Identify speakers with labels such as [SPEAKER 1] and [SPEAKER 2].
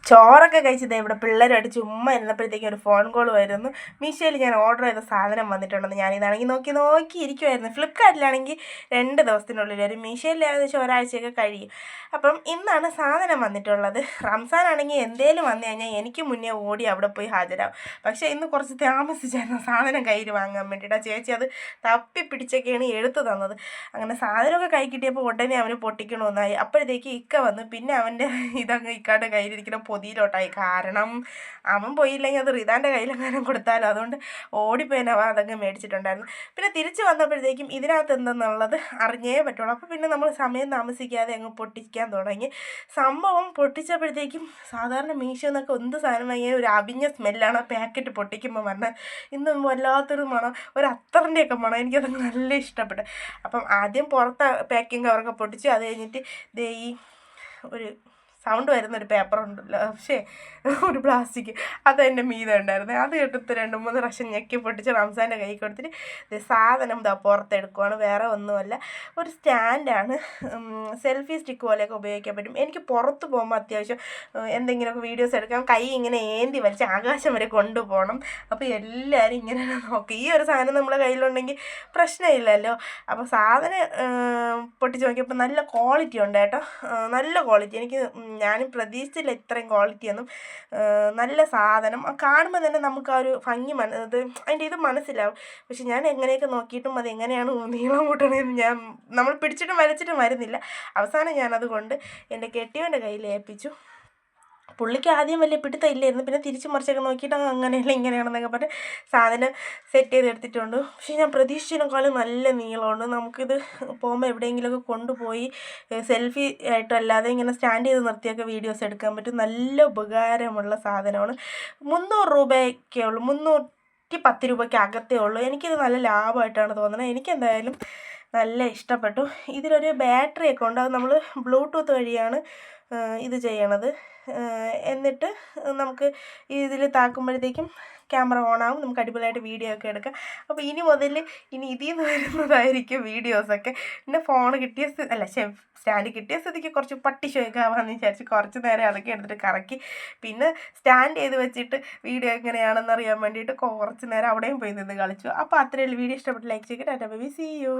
[SPEAKER 1] ചോറൊക്കെ കഴിച്ചത് ഇവിടെ പിള്ളേരുമായിട്ട് ചുമ്മാ ഇരുന്നപ്പോഴത്തേക്കും ഒരു ഫോൺ കോൾ വരുന്നു. മീഷോയിൽ ഞാൻ ഓർഡർ ചെയ്ത സാധനം വന്നിട്ടുണ്ടെന്ന് ഞാനിതാണെങ്കിൽ നോക്കി ഇരിക്കുമായിരുന്നു. ഫ്ലിപ്കാർട്ടിലാണെങ്കിൽ 2 ദിവസത്തിനുള്ളിൽ വരും, മീഷോയിൽ ഏകദേശം ഒരാഴ്ചയൊക്കെ കഴിയും. അപ്പം ഇന്നാണ് സാധനം വന്നിട്ടുള്ളത്. റംസാനാണെങ്കിൽ എന്തേലും വന്നു കഴിഞ്ഞാൽ എനിക്ക് മുന്നേ ഓടി അവിടെ പോയി ഹാജരാകും. പക്ഷേ ഇന്ന് കുറച്ച് താമസിച്ചായിരുന്നു സാധനം കയ്യിൽ വാങ്ങാൻ വേണ്ടിയിട്ട്. ആ ചേച്ചി അത് തപ്പി പിടിച്ചൊക്കെയാണ് എടുത്തു തന്നത്. അങ്ങനെ സാധനമൊക്കെ കൈ കിട്ടിയപ്പോൾ ഉടനെ അവന് പൊട്ടിക്കണമെന്നായി. അപ്പോഴത്തേക്ക് ഇക്ക വന്ന് പിന്നെ അവൻ്റെ ഇതങ്ങ് ഇക്കാൻ്റെ കയ്യിലിരിക്കുന്ന പൊതിയിലോട്ടായി. കാരണം അവൻ പോയില്ലെങ്കിൽ അത് റിദാൻ്റെ കയ്യിലെങ്ങാനും കൊടുത്താലോ, അതുകൊണ്ട് ഓടിപ്പോയി അവൻ അതങ്ങ് മേടിച്ചിട്ടുണ്ടായിരുന്നു. പിന്നെ തിരിച്ച് വന്നപ്പോഴത്തേക്കും ഇതിനകത്ത് എന്തെന്നുള്ളത് അറിഞ്ഞേ പറ്റുള്ളൂ. അപ്പോൾ പിന്നെ നമ്മൾ സമയം താമസിക്കാതെ അങ്ങ് പൊട്ടിക്കാൻ തുടങ്ങി. സംഭവം പൊട്ടിച്ചപ്പോഴത്തേക്കും സാധാരണ മീഷോ എന്നൊക്കെ എന്ത് സാധനം വാങ്ങിയാൽ ഒരു അവിഞ്ഞ സ്മെല്ലാണ് ആ പാക്കറ്റ് പൊട്ടിക്കുമ്പോൾ വന്നത്. ഇന്ന് വല്ലാത്തൊരു മണം, ഒരു അത്തറിൻ്റെയൊക്കെ മണം. എനിക്കത് നല്ല ഇഷ്ടപ്പെട്ടു. അപ്പം ആദ്യം പുറത്ത് പാക്കിങ് കവറൊക്കെ പൊട്ടിച്ചു. അത് കഴിഞ്ഞിട്ട് ദേ ഈ ഒരു സൗണ്ട് വരുന്നൊരു പേപ്പറുണ്ടല്ലോ, പക്ഷേ ഒരു പ്ലാസ്റ്റിക്, അത് എൻ്റെ മീതെ ഉണ്ടായിരുന്നു. അത് എടുത്ത് 2-3 പ്രാവശ്യം ഞെക്കി പൊട്ടിച്ച് റംസാൻ്റെ കൈ കൊടുത്തിട്ട് സാധനം ഇതാ പുറത്തെടുക്കുവാണ്. വേറെ ഒന്നുമല്ല, ഒരു സ്റ്റാൻഡാണ്. സെൽഫി സ്റ്റിക്ക് പോലെയൊക്കെ ഉപയോഗിക്കാൻ പറ്റും. എനിക്ക് പുറത്ത് പോകുമ്പോൾ അത്യാവശ്യം എന്തെങ്കിലുമൊക്കെ വീഡിയോസ് എടുക്കാം, കൈ ഇങ്ങനെ ഏന്തി വലിച്ച് ആകാശം വരെ കൊണ്ടുപോകണം. അപ്പോൾ എല്ലാവരും ഇങ്ങനെ നോക്കി. ഈ ഒരു സാധനം നമ്മുടെ കയ്യിലുണ്ടെങ്കിൽ പ്രശ്നമില്ലല്ലോ. അപ്പോൾ സാധനം പൊട്ടിച്ച് നോക്കിയപ്പോൾ നല്ല ക്വാളിറ്റി ഉണ്ട് കേട്ടോ, നല്ല ക്വാളിറ്റി. ഞാനും പ്രതീക്ഷിച്ചില്ല ഇത്രയും ക്വാളിറ്റിയൊന്നും. നല്ല സാധനം കാണുമ്പോൾ തന്നെ നമുക്ക് ആ ഒരു ഭംഗി അതിൻ്റെ ഇത് മനസ്സിലാവും. പക്ഷെ ഞാൻ എങ്ങനെയൊക്കെ നോക്കിയിട്ടും അത് എങ്ങനെയാണ് നീളം കൂട്ടണമെന്ന് നമ്മൾ പിടിച്ചിട്ടും വലിച്ചിട്ടും വരുന്നില്ല. അവസാനം ഞാനത് കൊണ്ട് എൻ്റെ കെട്ടിയവൻ്റെ കയ്യിൽ ഏൽപ്പിച്ചു. പുള്ളിക്ക് ആദ്യം വലിയ പിടുത്തം ഇല്ലായിരുന്നു. പിന്നെ തിരിച്ച് മറിച്ചൊക്കെ നോക്കിയിട്ട് അങ്ങനെയല്ല ഇങ്ങനെയാണെന്നൊക്കെ പറഞ്ഞ് സാധനം സെറ്റ് ചെയ്തെടുത്തിട്ടുണ്ട്. പക്ഷേ ഞാൻ പ്രതീക്ഷിച്ചതിനേക്കാളും നല്ല നീളമുണ്ട്. നമുക്കിത് പോകുമ്പോൾ എവിടെയെങ്കിലുമൊക്കെ കൊണ്ടുപോയി സെൽഫി ആയിട്ടല്ലാതെ ഇങ്ങനെ സ്റ്റാൻഡ് ചെയ്ത് നിർത്തിയൊക്കെ വീഡിയോസ് എടുക്കാൻ പറ്റും. നല്ല ഉപകാരമുള്ള സാധനമാണ്. 300 രൂപയൊക്കെ ഉള്ളൂ, 310 രൂപയ്ക്ക് അകത്തേ ഉള്ളൂ. എനിക്കിത് നല്ല ലാഭമായിട്ടാണ് തോന്നുന്നത്. എനിക്കെന്തായാലും നല്ല ഇഷ്ടപ്പെട്ടു. ഇതിലൊരു ബാറ്ററിയൊക്കെ ഉണ്ട്. അത് നമ്മൾ ബ്ലൂടൂത്ത് വഴിയാണ് ഇത് ചെയ്യണത്. എന്നിട്ട് നമുക്ക് ഇതിൽ താക്കുമ്പോഴത്തേക്കും ക്യാമറ ഓണാവും, നമുക്ക് അടിപൊളിയായിട്ട് വീഡിയോ ഒക്കെ എടുക്കാം. അപ്പോൾ ഇനി മുതൽ ഇതിൽ നിന്ന് വരുന്നതായിരിക്കും വീഡിയോസൊക്കെ. പിന്നെ ഫോൺ കിട്ടിയ സ്റ്റാൻഡ് കിട്ടിയ സ്ഥിതിക്ക് കുറച്ച് പട്ടി ഷോയൊക്കെ ആവാമെന്ന് വിചാരിച്ച് കുറച്ച് നേരം അതൊക്കെ എടുത്തിട്ട് കറക്കി. പിന്നെ സ്റ്റാൻഡ് ചെയ്ത് വെച്ചിട്ട് വീഡിയോ എങ്ങനെയാണെന്ന് അറിയാൻ വേണ്ടിയിട്ട് കുറച്ച് നേരം അവിടെയും പോയി നിന്ന് കളിച്ചു. അപ്പോൾ അത്രയേ ഉള്ളൂ. വീഡിയോ ഇഷ്ടപ്പെട്ട് ലൈക്ക് ചെയ്യുക. Tata bye bye, see U.